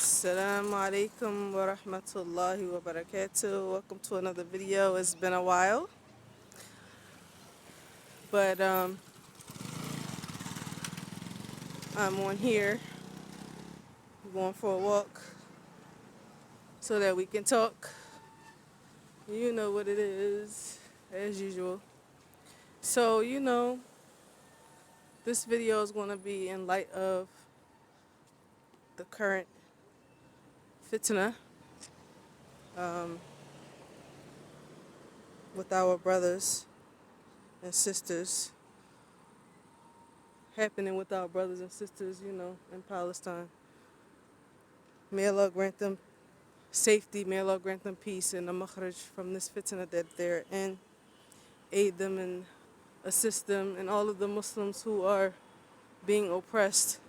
Assalamu alaikum wa rahmatullahi wa barakatuh. Welcome to another video. It's been a while, but I'm on here going for a walk so that we can talk. You know what it is, as usual. So, this video is going to be in light of the current fitnah with our brothers and sisters, happening with our brothers and sisters, in Palestine. May Allah grant them safety, may Allah grant them peace and a makhraj from this fitnah that they're in. Aid them and assist them and all of the Muslims who are being oppressed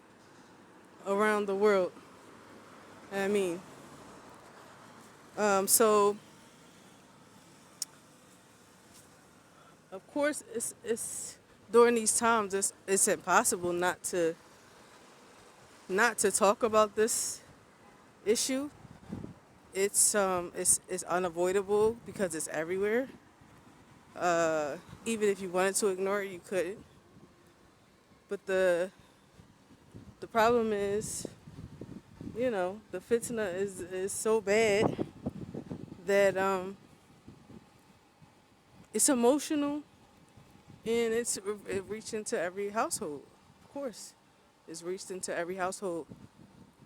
around the world. I mean, so of course it's during these times it's impossible not to talk about this issue. It's unavoidable because it's everywhere. Even if you wanted to ignore it, you couldn't. But the problem is, the fitna is so bad that it's emotional and it reached into every household. Of course, it's reached into every household,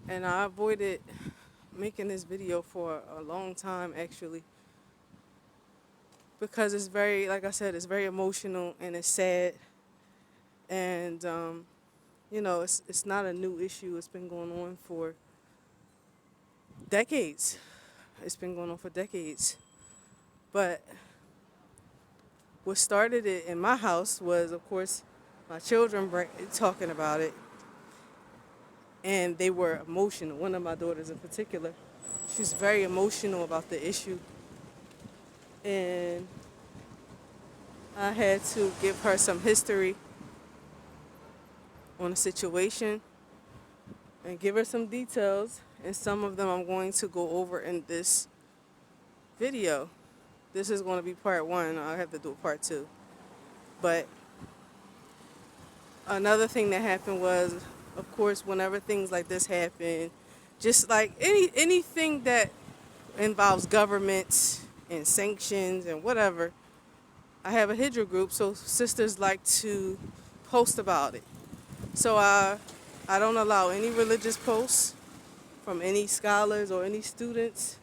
and I avoided making this video for a long time actually, because it's very, like I said, it's very emotional and it's sad, and it's not a new issue. It's been going on for decades. It's been going on for decades. But what started it in my house was, of course, my children talking about it, and they were emotional. One of my daughters in particular, she's very emotional about the issue, and I had to give her some history on the situation and give her some details, and some of them I'm going to go over in this video. This is going to be part one. I'll have to do a part two. But another thing that happened was, of course, whenever things like this happen, just like anything that involves government and sanctions and whatever, I have a Hijrah group, so sisters like to post about it. So I don't allow any religious posts from any scholars or any students,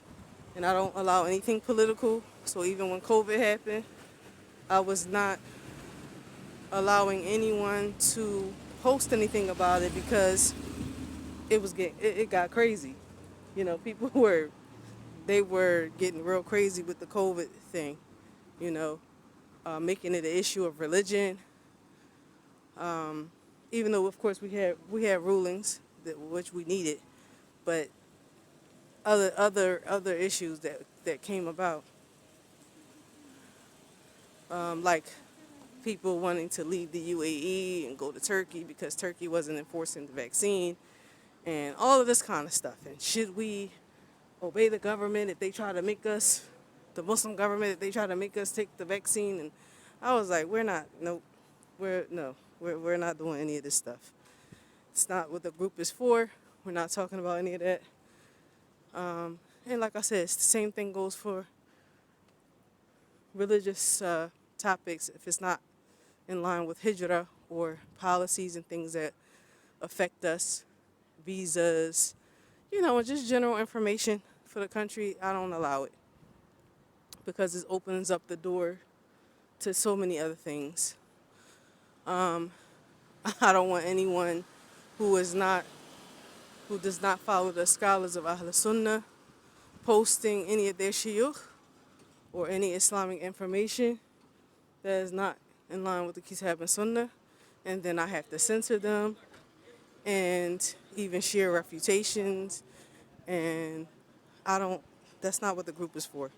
and I don't allow anything political. So even when COVID happened, I was not allowing anyone to post anything about it because it got crazy. People were getting real crazy with the COVID thing, making it an issue of religion. Even though, of course, we had rulings which we needed, but other issues that came about, like people wanting to leave the UAE and go to Turkey because Turkey wasn't enforcing the vaccine, and all of this kind of stuff. And should we obey the government if they try to make us, the Muslim government, if they try to make us take the vaccine? And I was like, we're not doing any of this stuff. It's not what the group is for. We're not talking about any of that. And like I said, it's the same thing goes for religious topics. If it's not in line with Hijrah or policies and things that affect us, visas, and just general information for the country, I don't allow it, because it opens up the door to so many other things. I don't want anyone who does not follow the scholars of Ahl Sunnah posting any of their shuyukh or any Islamic information that is not in line with the Kitab and Sunnah, and then I have to censor them and even share refutations, and that's not what the group is for.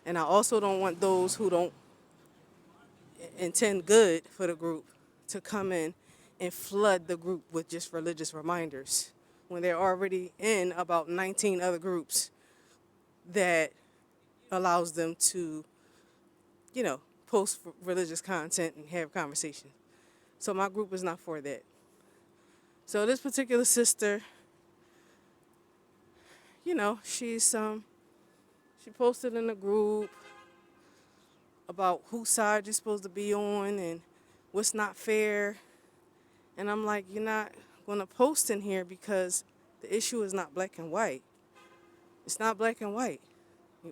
And I also don't want those who don't intend good for the group to come in and flood the group with just religious reminders when they're already in about 19 other groups that allows them to, post religious content and have conversations. So my group is not for that. So this particular sister, she posted in the group about whose side you're supposed to be on and what's not fair. And I'm like, you're not going to post in here because the issue is not black and white. It's not black and white.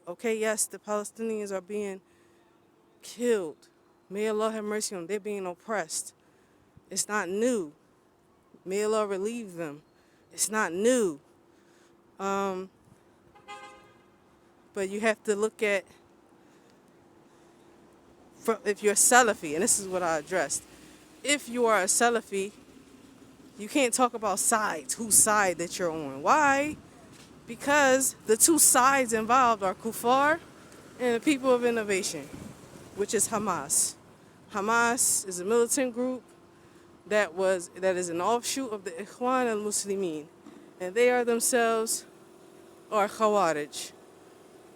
Okay, yes, the Palestinians are being killed. May Allah have mercy on them. They're being oppressed. It's not new. May Allah relieve them. It's not new. But you have to look at, if you're a Salafi, and this is what I addressed. If you are a Salafi, you can't talk about sides, whose side that you're on. Why? Because the two sides involved are Kuffar and the people of innovation, which is Hamas. Hamas is a militant group that is an offshoot of the Ikhwan al-Muslimin, and they are themselves are Khawarij.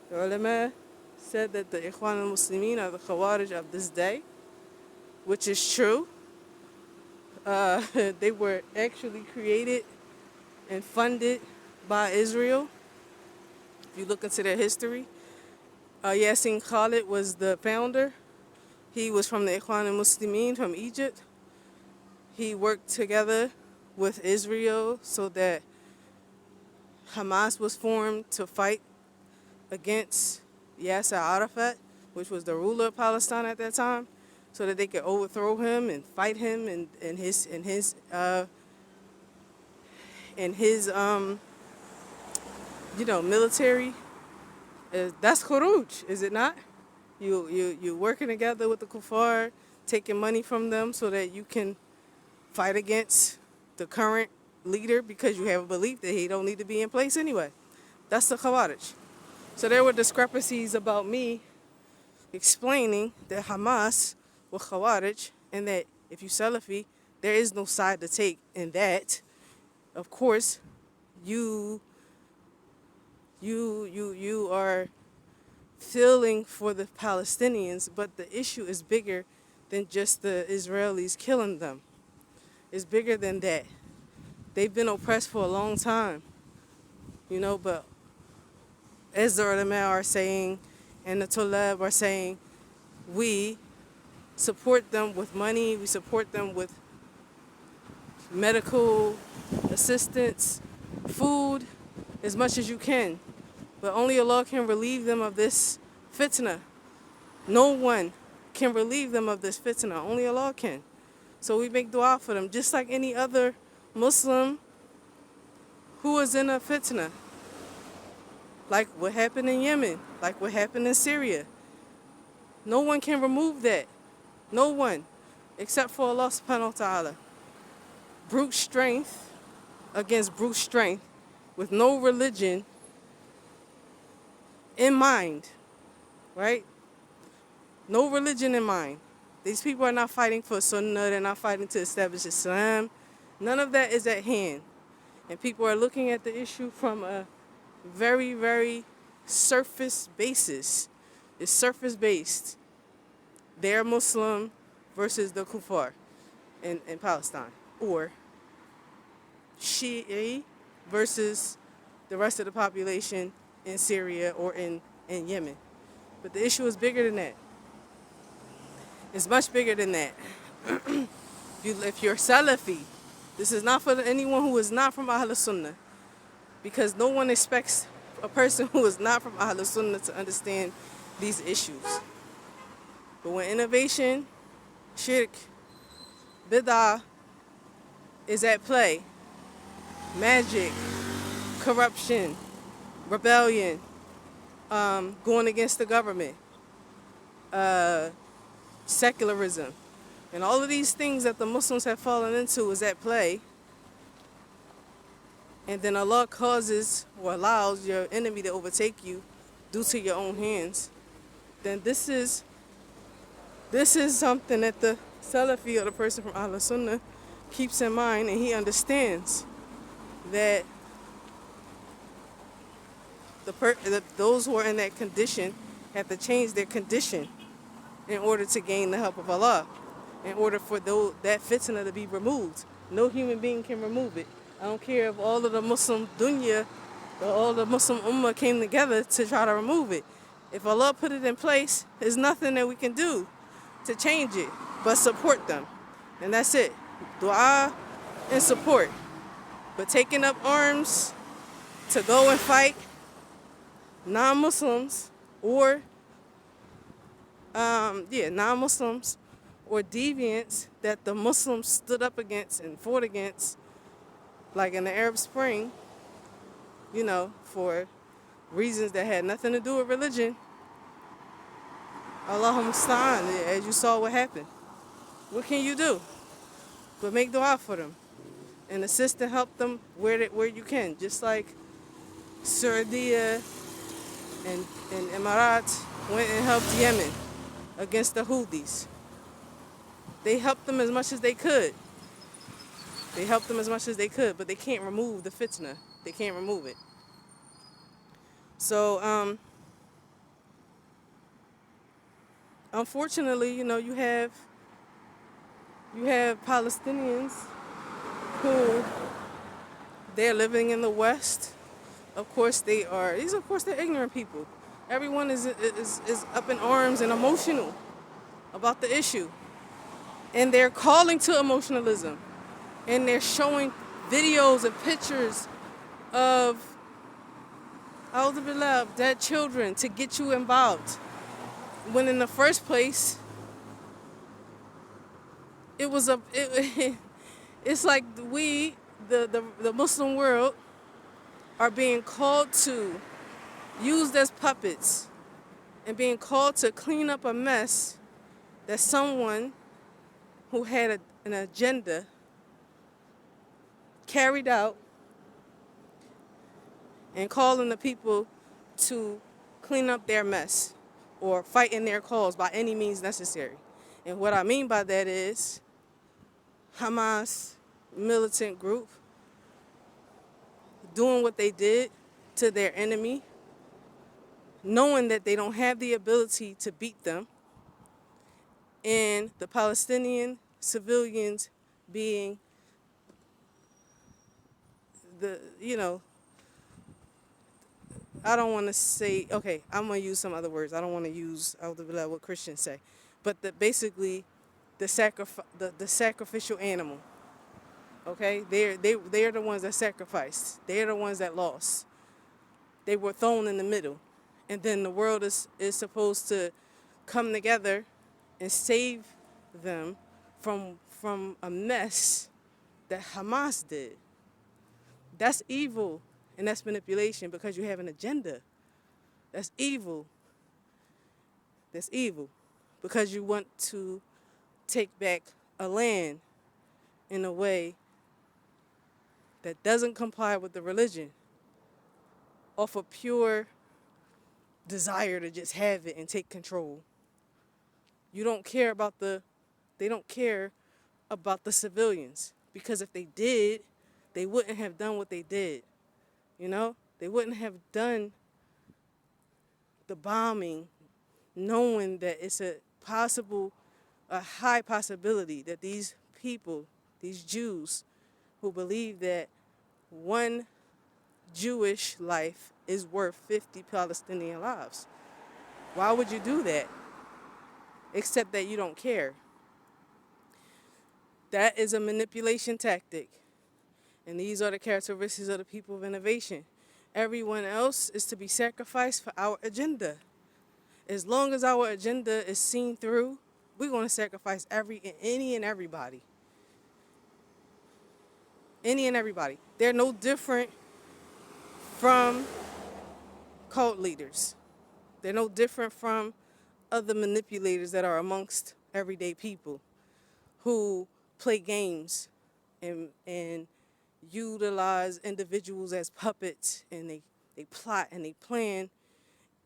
The ulama said that the Ikhwan al-Muslimin are the Khawarij of this day, which is true. They were actually created and funded by Israel. If you look into their history, Yassin Khalid was the founder. He was from the Ikhwan al-Muslimin from Egypt. He worked together with Israel so that Hamas was formed to fight against Yasser Arafat, which was the ruler of Palestine at that time, so that they could overthrow him and fight him and his military. That's Khuruj, is it not? You working together with the Kuffar, taking money from them so that you can fight against the current leader because you have a belief that he don't need to be in place anyway. That's the Khawarij. So there were discrepancies about me explaining that Hamas were Khawarij and that if you Salafi, there is no side to take in that. Of course, you are feeling for the Palestinians, but the issue is bigger than just the Israelis killing them. It's bigger than that. They've been oppressed for a long time, but as the ulama are saying and the Tulab are saying, we support them with money, we support them with medical assistance, food, as much as you can. But only Allah can relieve them of this fitnah. No one can relieve them of this fitnah. Only Allah can. So we make dua for them, just like any other Muslim who is in a fitnah. Like what happened in Yemen, like what happened in Syria. No one can remove that. No one, except for Allah subhanahu wa ta'ala. Brute strength against brute strength with no religion in mind, right? No religion in mind. These people are not fighting for Sunnah. They're not fighting to establish Islam. None of that is at hand. And people are looking at the issue from a very, very surface basis. It's surface based. They're Muslim versus the Kuffar in Palestine. Or Shi'i versus the rest of the population in Syria or in Yemen. But the issue is bigger than that. It's much bigger than that. If you're Salafi, this is not for anyone who is not from Ahl Sunnah, because no one expects a person who is not from Ahl Sunnah to understand these issues. But when innovation, shirk, bid'ah is at play, magic, corruption, rebellion, going against the government, secularism, and all of these things that the Muslims have fallen into is at play, and then Allah causes or allows your enemy to overtake you due to your own hands, then this is something that the Salafi or the person from Ahl Sunnah keeps in mind, and he understands that those who are in that condition have to change their condition in order to gain the help of Allah, in order for that fitna to be removed. No human being can remove it. I don't care if all of the Muslim dunya, or all the Muslim ummah came together to try to remove it. If Allah put it in place, there's nothing that we can do to change it but support them. And that's it. Dua and support. But taking up arms to go and fight non-Muslims or non-Muslims or deviants that the Muslims stood up against and fought against, like in the Arab Spring, for reasons that had nothing to do with religion. Allahumma musta'an, as you saw what happened. What can you do but make dua for them and assist and help them where you can, just like Saudi and Emirates went and helped Yemen against the Houthis. They helped them as much as they could. But they can't remove the fitna. They can't remove it. So, unfortunately, you have Palestinians who they're living in the West. Of course, they're ignorant people. Everyone is up in arms and emotional about the issue. And they're calling to emotionalism. And they're showing videos and pictures of dead children to get you involved. When in the first place, it's like we, the Muslim world, are being called to, used as puppets, and being called to clean up a mess that someone who had an agenda carried out, and calling the people to clean up their mess or fight in their cause by any means necessary. And what I mean by that is Hamas militant group doing what they did to their enemy, knowing that they don't have the ability to beat them, and the Palestinian civilians being I don't want to say, okay, I'm going to use some other words. I don't want to use what Christians say. But basically, the sacrificial animal, okay? They're the ones that sacrificed. They're the ones that lost. They were thrown in the middle. And then the world is supposed to come together and save them from a mess that Hamas did. That's evil, and that's manipulation because you have an agenda. That's evil. That's evil because you want to take back a land in a way that doesn't comply with the religion off a pure desire to just have it and take control. They don't care about the civilians, because if they did, they wouldn't have done what they did. They wouldn't have done the bombing knowing that it's a high possibility that these people, these Jews who believe that one Jewish life is worth 50 Palestinian lives. Why would you do that? Except that you don't care. That is a manipulation tactic. And these are the characteristics of the people of innovation. Everyone else is to be sacrificed for our agenda. As long as our agenda is seen through, we're going to sacrifice any and everybody. Any and everybody. They're no different from cult leaders. They're no different from other manipulators that are amongst everyday people who play games and utilize individuals as puppets, and they plot and they plan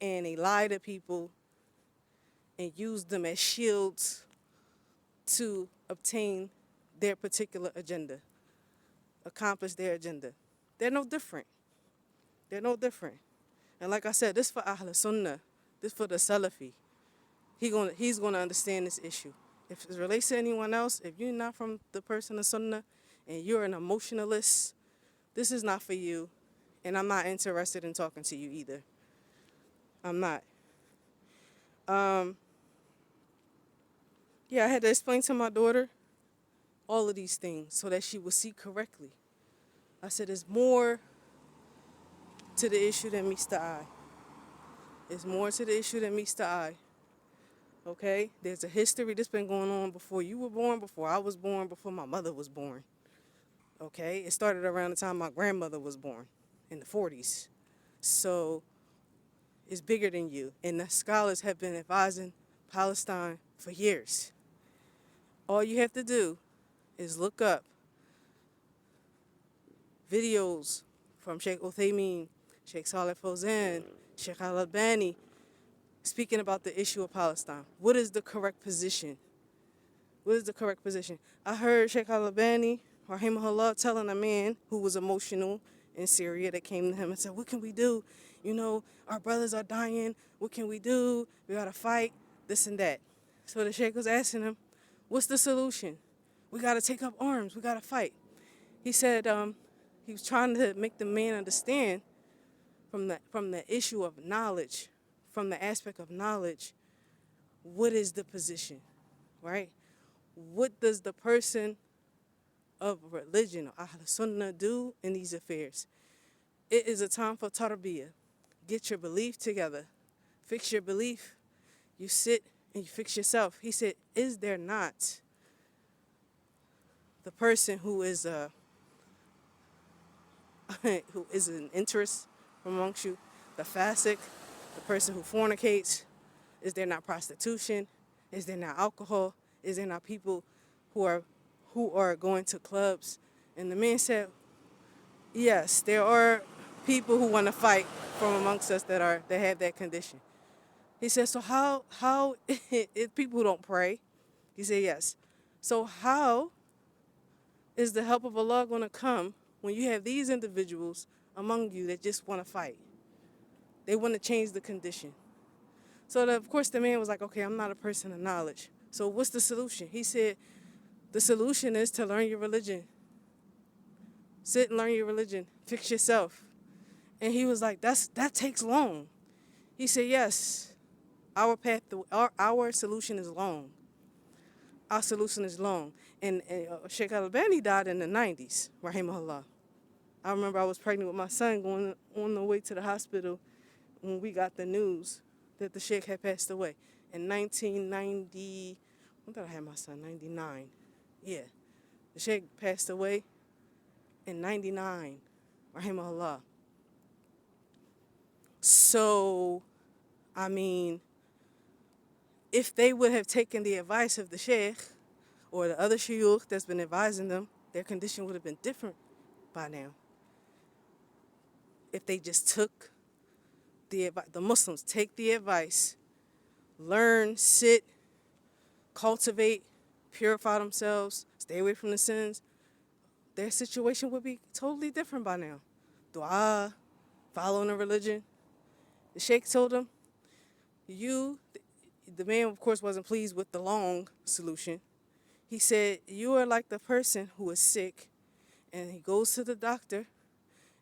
and they lie to people and use them as shields to obtain their particular agenda, accomplish their agenda. They're no different. They're no different. And like I said, this for Ahl Sunnah, this for the Salafi. He's gonna understand this issue. If it relates to anyone else, if you're not from the person of Sunnah and you're an emotionalist, this is not for you. And I'm not interested in talking to you either. I'm not. Yeah, I had to explain to my daughter all of these things so that she would see correctly. I said, there's more to the issue than meets the eye. There's more to the issue than meets the eye. Okay? There's a history that's been going on before you were born, before I was born, before my mother was born. Okay? It started around the time my grandmother was born, in the 40s. So it's bigger than you. And the scholars have been advising Palestine for years. All you have to do is look up videos from Sheikh Uthaymeen, Sheikh Saleh Fawzan, Sheikh Al-Albani, speaking about the issue of Palestine. What is the correct position? What is the correct position? I heard Sheikh Al-Albani, rahimahullah, telling a man who was emotional in Syria that came to him and said, what can we do? You know, our brothers are dying. What can we do? We got to fight, this and that. So the Sheikh was asking him, what's the solution? We got to take up arms. We got to fight. He said he was trying to make the man understand from the issue of knowledge, from the aspect of knowledge, what is the position, right? What does the person of religion, or Ahl Sunnah, do in these affairs? It is a time for tarbiyah. Get your belief together. Fix your belief. You sit and you fix yourself. He said, is there not the person who is who is an interest amongst you, the fasiq, the person who fornicates? Is there not prostitution? Is there not alcohol? Is there not people who are going to clubs? And the man said, yes, there are people who want to fight from amongst us that have that condition. He said, so how if people who don't pray? He said, yes. So how is the help of Allah going to come when you have these individuals among you that just want to fight? They want to change the condition. So, of course, the man was like, okay, I'm not a person of knowledge. So what's the solution? He said, the solution is to learn your religion. Sit and learn your religion. Fix yourself. And he was like, that takes long. He said, yes, our solution is long. Our solution is long. And Sheikh Al-Albani died in the 90s, rahimahullah. I remember I was pregnant with my son going on the way to the hospital when we got the news that the Sheikh had passed away. In 1990, when did I have my son? 99. Yeah. The Sheikh passed away in 99, rahimahullah. So, I mean, if they would have taken the advice of the Sheikh or the other shuyukh that's been advising them, their condition would have been different by now. If they just took the Muslims take the advice, learn, sit, cultivate, purify themselves, stay away from the sins, their situation would be totally different by now. Dua, following a religion. The Sheikh told them, the man, of course, wasn't pleased with the long solution. He said, you are like the person who is sick, and he goes to the doctor,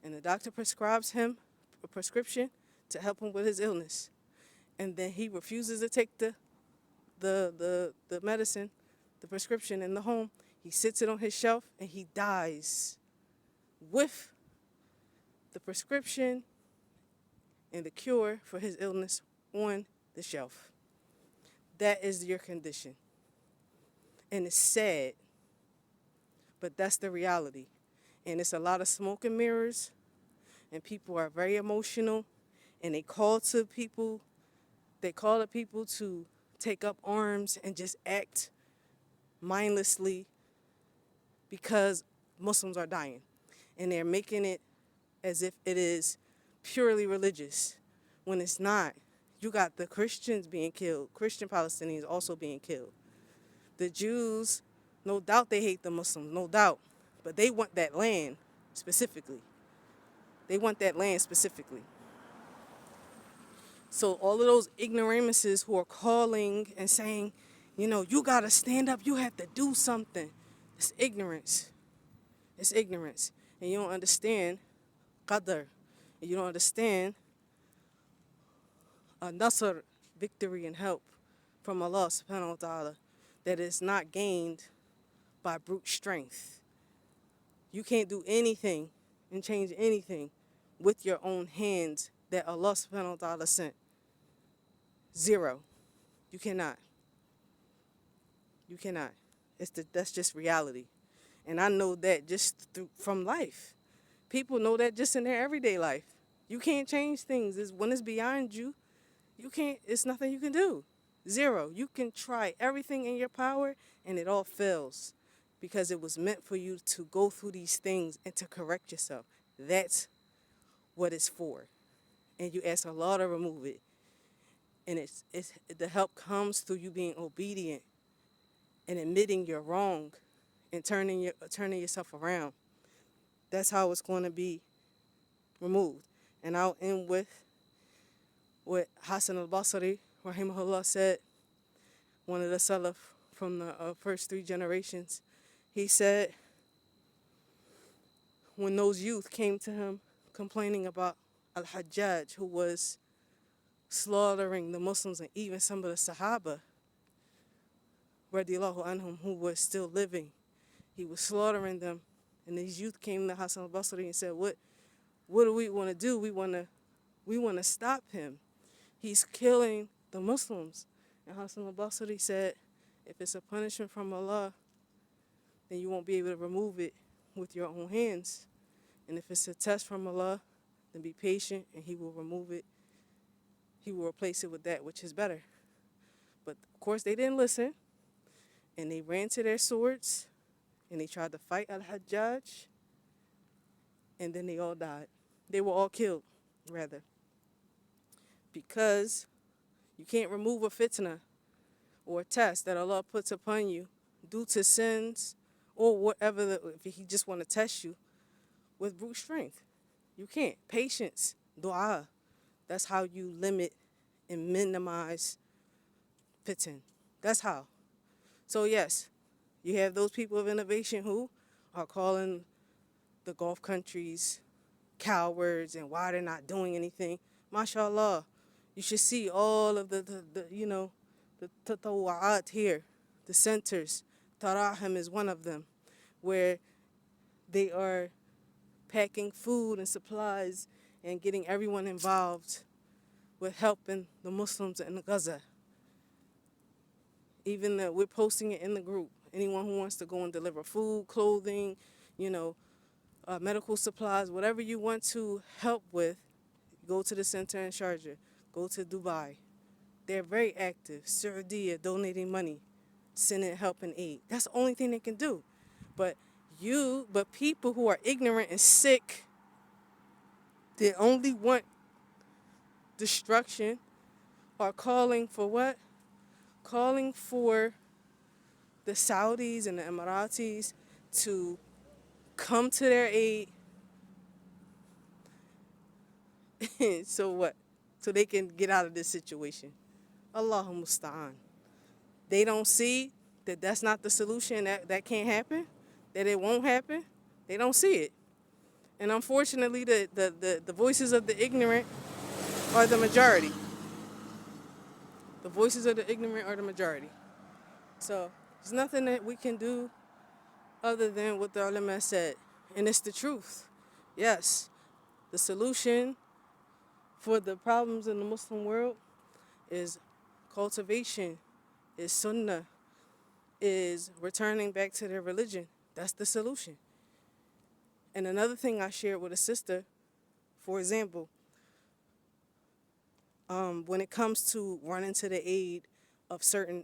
and the doctor prescribes him a prescription to help him with his illness. And then he refuses to take the medicine, the prescription in the home. He sits it on his shelf, and he dies with the prescription and the cure for his illness on the shelf. That is your condition. And it's sad, but that's the reality. And it's a lot of smoke and mirrors, and people are very emotional, and they call to people to take up arms and just act mindlessly because Muslims are dying. And they're making it as if it is purely religious, when it's not. You got the Christians being killed, Christian Palestinians also being killed. The Jews, no doubt they hate the Muslims, no doubt. But they want that land specifically. They want that land specifically. So all of those ignoramuses who are calling and saying, you got to stand up, you have to do something. It's ignorance. It's ignorance. And you don't understand qadr. And you don't understand a nasr, victory and help from Allah subhanahu wa ta'ala, that is not gained by brute strength. You can't do anything and change anything with your own hands that Allah subhanahu wa ta'ala sent. Zero. You cannot. You cannot. That's just reality. And I know that just from life. People know that just in their everyday life. You can't change things. When it's beyond you, it's nothing you can do. Zero. You can try everything in your power and it all fails because it was meant for you to go through these things and to correct yourself. That's what it's for. And you ask Allah to remove it. And the help comes through you being obedient and admitting you're wrong and turning yourself around. That's how it's going to be removed. And I'll end with what Hassan al-Basri, rahimahullah, said, one of the Salaf from the first 3 generations. He said, when those youth came to him complaining about al-Hajjaj, who was slaughtering the Muslims and even some of the Sahaba, radiallahu anhum, who were still living, he was slaughtering them. And these youth came to Hassan al-Basri and said, what do we want to do? We want to stop him. He's killing the Muslims. And Hassan al-Basri said, if it's a punishment from Allah, then you won't be able to remove it with your own hands. And if it's a test from Allah, then be patient and He will remove it. He will replace it with that which is better. But of course they didn't listen. And they ran to their swords and they tried to fight al-Hajjaj. And then they all died. They were all killed, rather. Because you can't remove a fitnah or a test that Allah puts upon you due to sins or whatever, if He just want to test you with brute strength. You can't. Patience, dua. That's how you limit and minimize fitn. That's how. So yes, you have those people of innovation who are calling the Gulf countries cowards and why they're not doing anything. MashaAllah, you should see all of the tatawa'at here, the centers. Tarahim is one of them, where they are packing food and supplies and getting everyone involved with helping the Muslims in Gaza. Even we're posting it in the group. Anyone who wants to go and deliver food, clothing, medical supplies, whatever you want to help with, go to the center in Sharjah. Go to Dubai. They're very active. Saudi donating money, sending help and aid. That's the only thing they can do. But people who are ignorant and sick, they only want destruction, are calling for what? Calling for the Saudis and the Emiratis to come to their aid. So what? So they can get out of this situation. Allahu musta'an. They don't see that that's not the solution, that can't happen, that it won't happen. They don't see it. And unfortunately, the voices of the ignorant are the majority. The voices of the ignorant are the majority. So there's nothing that we can do other than what the ulama said. And it's the truth. Yes, the solution for the problems in the Muslim world is cultivation, is sunnah, is returning back to their religion. That's the solution. And another thing I shared with a sister, for example, when it comes to running to the aid of certain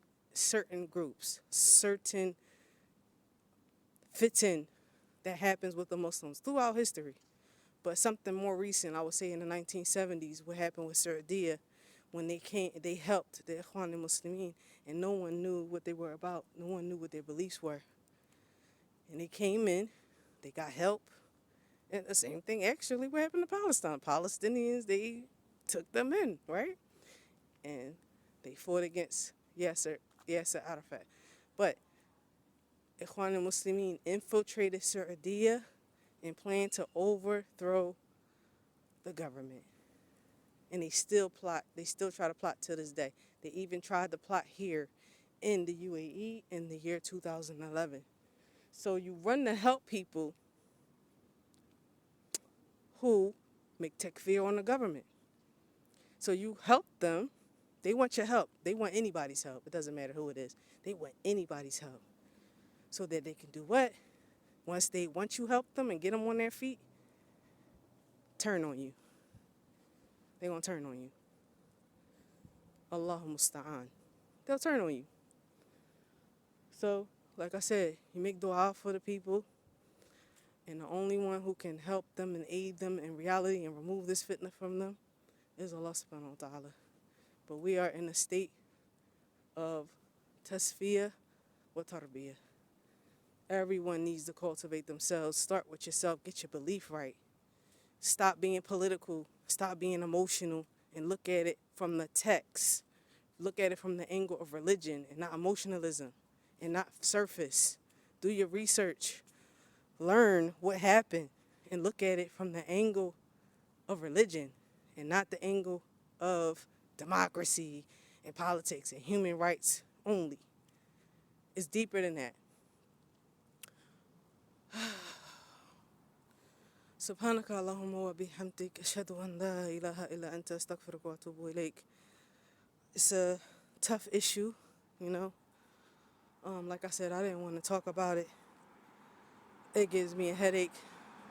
groups, certain fitin that happens with the Muslims throughout history. But something more recent, I would say in the 1970s, what happened with Saudi, when they helped the Ikhwan al-Muslimin, and no one knew what they were about. No one knew what their beliefs were. And they came in, they got help. And the same thing actually what happened to Palestine. Palestinians, they took them in, right? and they fought against Yasser Arafat. But Ikhwan al-Muslimin infiltrated Saudi and planned to overthrow the government. And they still plot, they still try to plot to this day. They even tried to plot here in the UAE in the year 2011. So you run to help people who make takfir on the government. So you help them. They want your help. They want anybody's help. It doesn't matter who it is. They want anybody's help. So that they can do what? Once you help them and get them on their feet, turn on you. They're going to turn on you. Allahu musta'an. They'll turn on you. So, like I said, you make dua for the people, and the only one who can help them and aid them in reality and remove this fitna from them is Allah subhanahu wa ta'ala. But we are in a state of tasfiyah wa tarbiyah. Everyone needs to cultivate themselves. Start with yourself. Get your belief right. Stop being political. Stop being emotional and look at it from the text. Look at it from the angle of religion and not emotionalism and not surface. Do your research. Learn what happened and look at it from the angle of religion and not the angle of democracy and politics and human rights only. It's deeper than that. سبحانك اللهم وبحمدك أشهد أن لا إله إلا أنت أستغفرك وأتوب إليك. It's a tough issue, you know. Like I said, I didn't want to talk about it. It gives me a headache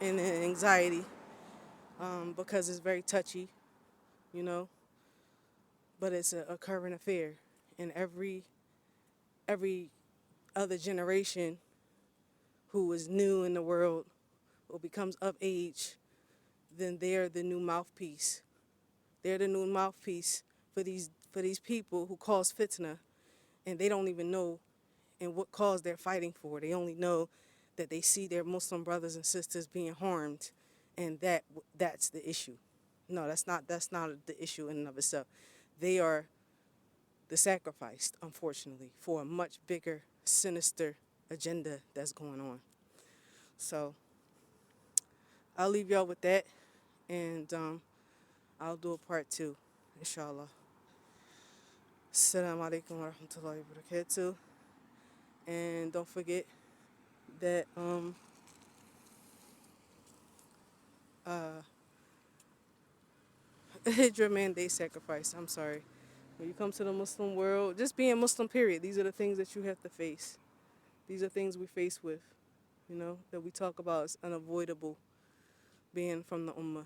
and an anxiety because it's very touchy, you know. But it's a current affair, and every other generation who is new in the world or becomes of age, then they're the new mouthpiece. They're the new mouthpiece for these people who cause fitna, and they don't even know and what cause they're fighting for. They only know that they see their Muslim brothers and sisters being harmed, and that's the issue. No, that's not the issue in and of itself. They are the sacrificed, unfortunately, for a much bigger, sinister agenda that's going on. So I'll leave y'all with that, and I'll do a part 2, inshallah. Assalamu alaikum wa rahmatullahi wa barakatuh. And don't forget that Hijrah mandate sacrifice. I'm sorry. When you come to the Muslim world, just being Muslim, period, these are the things that you have to face. These are things we face with, you know, that we talk about as unavoidable being from the Ummah.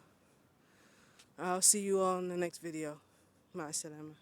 I'll see you all in the next video. Ma'as salama.